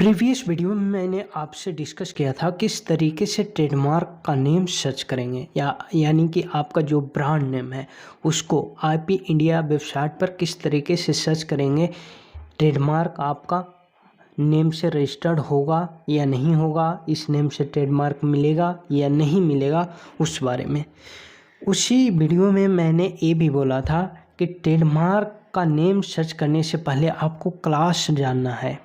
Previous video में मैंने आपसे डिस्कस किया था किस तरीके से ट्रेडमार्क का नेम सर्च करेंगे यानी कि आपका जो ब्रांड नेम है उसको आईपी इंडिया वेबसाइट पर किस तरीके से सर्च करेंगे, ट्रेडमार्क आपका नेम से रजिस्टर्ड होगा या नहीं होगा, इस नेम से ट्रेडमार्क मिलेगा या नहीं मिलेगा, उस बारे में। उसी वीडियो में मैंने ये भी बोला था कि ट्रेडमार्क का नेम सर्च करने से पहले आपको क्लास जानना है,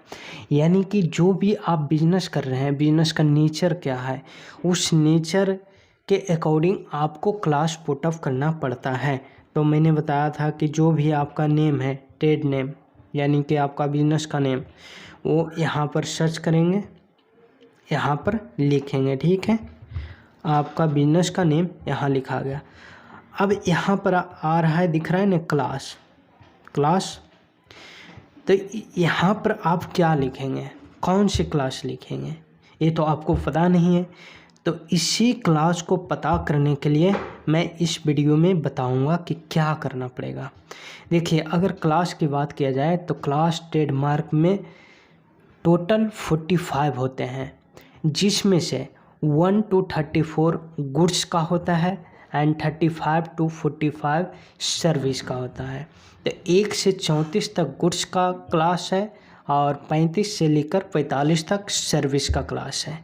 यानी कि जो भी आप बिजनेस कर रहे हैं, बिजनेस का नेचर क्या है, उस नेचर के अकॉर्डिंग आपको क्लास पुट अप करना पड़ता है। तो मैंने बताया था कि जो भी आपका नेम है, ट्रेड नेम यानी कि आपका बिजनेस का नेम, वो यहाँ पर सर्च करेंगे, यहाँ पर लिखेंगे। ठीक है, आपका बिजनेस का नेम यहाँ लिखा गया। अब यहाँ पर आ रहा है, दिख रहा है ना, क्लास। तो यहाँ पर आप क्या लिखेंगे, कौन सी क्लास लिखेंगे, ये तो आपको पता नहीं है। तो इसी क्लास को पता करने के लिए मैं इस वीडियो में बताऊंगा कि क्या करना पड़ेगा। देखिए, अगर क्लास की बात किया जाए तो क्लास ट्रेडमार्क में टोटल 45 होते हैं, जिसमें से 1 to 34 गुड्स का होता है एंड 35 to 45 सर्विस का होता है। तो 1 से 34 तक गुड्स का क्लास है और 35 से लेकर 45 तक सर्विस का क्लास है।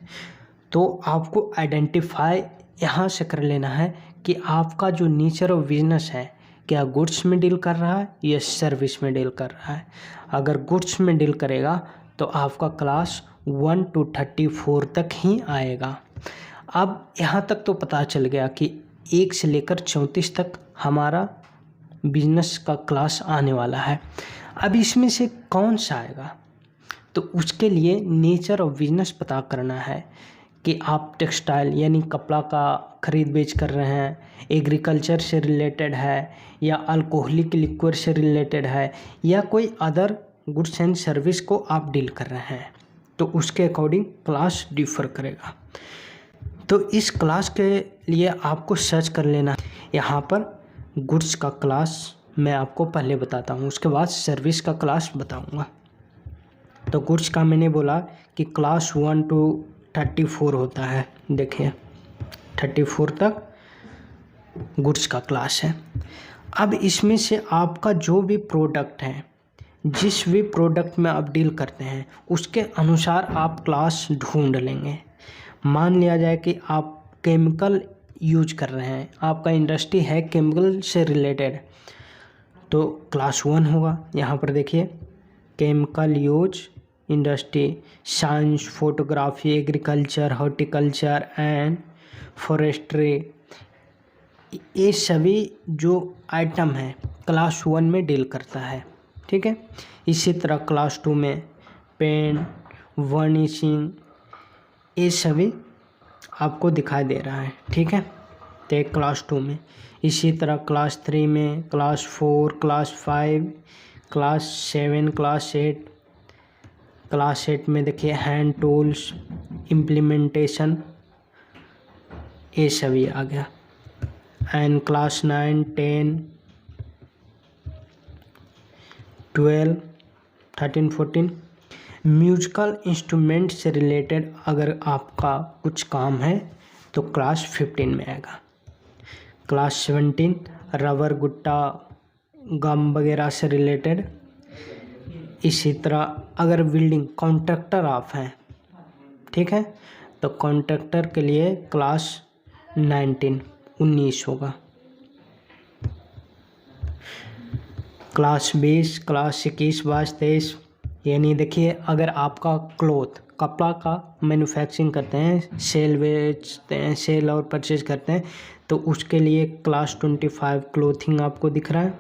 तो आपको आइडेंटिफाई यहाँ से कर लेना है कि आपका जो नेचर ऑफ बिजनेस है, क्या गुड्स में डील कर रहा है या सर्विस में डील कर रहा है। अगर गुड्स में डील करेगा तो आपका क्लास 1 to 34 तक ही आएगा। अब यहाँ तक तो पता चल गया कि 1 से लेकर 34 तक हमारा बिजनेस का क्लास आने वाला है। अब इसमें से कौन सा आएगा, तो उसके लिए नेचर ऑफ बिजनेस पता करना है कि आप टेक्सटाइल यानी कपड़ा का खरीद बेच कर रहे हैं, एग्रीकल्चर से रिलेटेड है, या अल्कोहलिक लिक्विड से रिलेटेड है, या कोई अदर गुड्स एंड सर्विस को आप डील कर रहे हैं, तो उसके अकॉर्डिंग क्लास डिफर करेगा। तो इस क्लास के लिए आपको सर्च कर लेना है। यहाँ पर गुड्स का क्लास मैं आपको पहले बताता हूँ, उसके बाद सर्विस का क्लास बताऊँगा। तो गुड्स का मैंने बोला कि क्लास 1 to 34 होता है। देखिए 34 तक गुड्स का क्लास है। अब इसमें से आपका जो भी प्रोडक्ट है, जिस भी प्रोडक्ट में आप डील करते हैं, उसके अनुसार आप क्लास ढूंढ लेंगे। मान लिया जाए कि आप केमिकल यूज कर रहे हैं, आपका इंडस्ट्री है केमिकल से रिलेटेड, तो क्लास 1 होगा। यहाँ पर देखिए, chemical use industry, science, photography, agriculture, horticulture and forestry, ये सभी जो आइटम है क्लास 1 में डील करता है। ठीक है, इसी तरह क्लास 2 में पेन, वर्निशिंग, ये सभी आपको दिखाई दे रहा है। ठीक है, तो क्लास 2 में। इसी तरह क्लास 3 में, class 4, class 5, class 7, class 8। Class 8 में देखिए हैंड टूल्स, इम्प्लीमेंटेशन, ये सभी आ गया। एंड क्लास 9, 10, 12, 13, 14 म्यूजिकल इंस्ट्रूमेंट से रिलेटेड अगर आपका कुछ काम है तो क्लास 15 में आएगा। क्लास 17 रबर, गुट्टा, गम वगैरह से रिलेटेड। इसी तरह अगर बिल्डिंग कॉन्ट्रैक्टर आप हैं, ठीक है, तो कॉन्ट्रैक्टर के लिए क्लास 19 होगा। क्लास 20, क्लास 21, 22, 23, यानी देखिए अगर आपका क्लॉथ, कपड़ा का मैन्युफैक्चरिंग करते हैं, सेल बेचते हैं, सेल और परचेज करते हैं, तो उसके लिए क्लास 25 क्लोथिंग आपको दिख रहा है।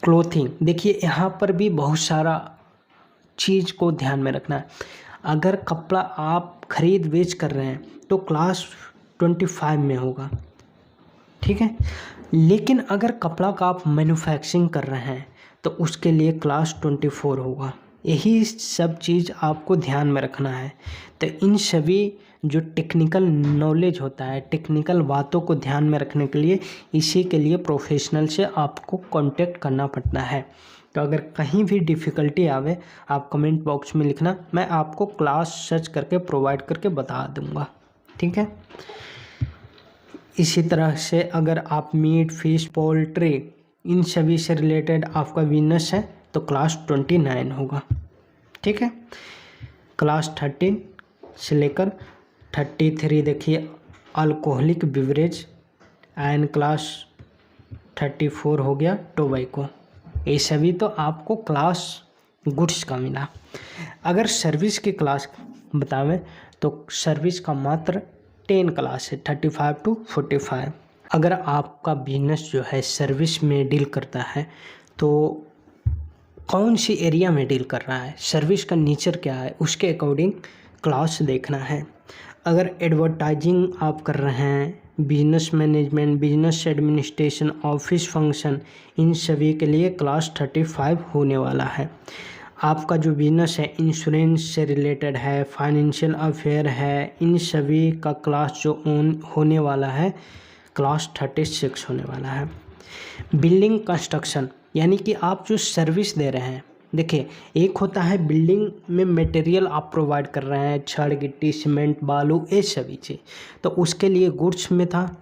क्लोथिंग देखिए, यहाँ पर भी बहुत सारा चीज़ को ध्यान में रखना है। अगर कपड़ा आप खरीद बेच कर रहे हैं तो क्लास 25 में होगा। ठीक है, लेकिन अगर कपड़ा का आप मैन्युफैक्चरिंग कर रहे हैं तो उसके लिए क्लास 24 होगा। यही सब चीज़ आपको ध्यान में रखना है। तो इन सभी जो टेक्निकल नॉलेज होता है, टेक्निकल बातों को ध्यान में रखने के लिए, इसी के लिए प्रोफेशनल से आपको कांटेक्ट करना पड़ता है। तो अगर कहीं भी डिफ़िकल्टी आवे आप कमेंट बॉक्स में लिखना, मैं आपको क्लास सर्च करके प्रोवाइड करके बता दूँगा, ठीक है। इसी तरह से अगर आप मीट, फिश, पोल्ट्री इन सभी से रिलेटेड आपका बिजनेस है तो क्लास 29 होगा, ठीक है। क्लास 13 से लेकर 33 देखिए अल्कोहलिक बिवरेज, एंड क्लास 34 हो गया टोबैको। ये सभी तो आपको क्लास गुड्स का मिला। अगर सर्विस की क्लास बतावें तो सर्विस का मात्र 10 क्लास है, 35 to 45। अगर आपका बिजनेस जो है सर्विस में डील करता है तो कौन सी एरिया में डील कर रहा है, सर्विस का नेचर क्या है, उसके अकॉर्डिंग क्लास देखना है। अगर एडवर्टाइजिंग आप कर रहे हैं, business management, business administration, office function, इन सभी के लिए क्लास 35 होने वाला है। आपका जो बिजनेस है इंश्योरेंस से रिलेटेड है, फाइनेंशियल अफेयर है, इन सभी का क्लास जो होने वाला है क्लास 36 होने वाला है। बिल्डिंग कंस्ट्रक्शन यानी कि आप जो सर्विस दे रहे हैं, देखिए एक होता है बिल्डिंग में मटेरियल आप प्रोवाइड कर रहे हैं, छड़, गिट्टी, सीमेंट, बालू, ये सभी चीज़, तो उसके लिए गुड्स में था।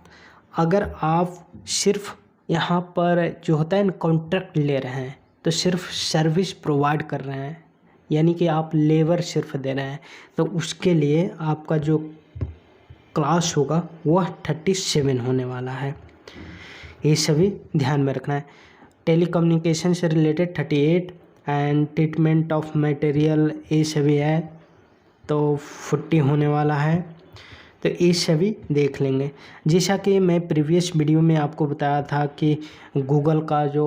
अगर आप सिर्फ यहाँ पर जो होता है कॉन्ट्रैक्ट ले रहे हैं तो सिर्फ सर्विस प्रोवाइड कर रहे हैं, यानी कि आप लेबर सिर्फ दे रहे हैं, तो उसके लिए आपका जो क्लास होगा वह 37 होने वाला है। ये सभी ध्यान में रखना है। टेलीकम्युनिकेशन से related 38 and treatment of material ये सभी है तो 40 होने वाला है। तो ये सभी देख लेंगे। जैसा कि मैं प्रीवियस वीडियो में आपको बताया था कि गूगल का जो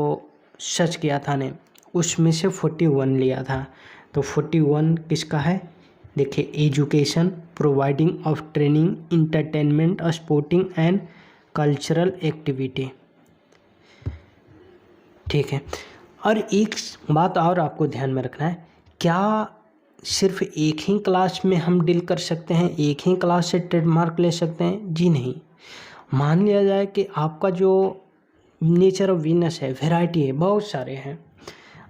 सर्च किया था ने उसमें से 41 लिया था, तो 41 किसका है, देखिए education, providing of training, entertainment, sporting and cultural activity, ठीक है। और एक बात और आपको ध्यान में रखना है, क्या सिर्फ एक ही क्लास में हम डील कर सकते हैं, एक ही क्लास से ट्रेडमार्क ले सकते हैं? जी नहीं। मान लिया जाए कि आपका जो नेचर ऑफ बिजनेस है, वैरायटी है, बहुत सारे हैं,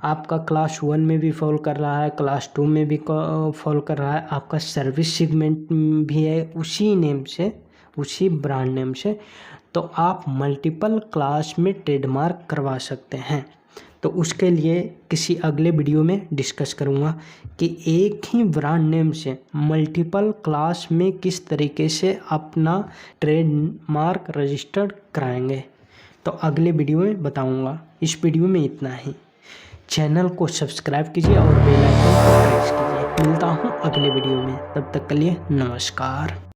आपका क्लास 1 में भी फॉल कर रहा है, क्लास 2 में भी फॉल कर रहा है, आपका सर्विस सेगमेंट भी है उसी नेम से, उसी ब्रांड नेम से, तो आप मल्टीपल क्लास में ट्रेडमार्क करवा सकते हैं। तो उसके लिए किसी अगले वीडियो में डिस्कस करूँगा कि एक ही ब्रांड नेम से मल्टीपल क्लास में किस तरीके से अपना ट्रेडमार्क रजिस्टर्ड कराएंगे, तो अगले वीडियो में बताऊँगा। इस वीडियो में इतना ही। चैनल को सब्सक्राइब कीजिए और बेल आइकन को प्रेस कीजिए। मिलता हूँ अगले वीडियो में, तब तक के लिए नमस्कार।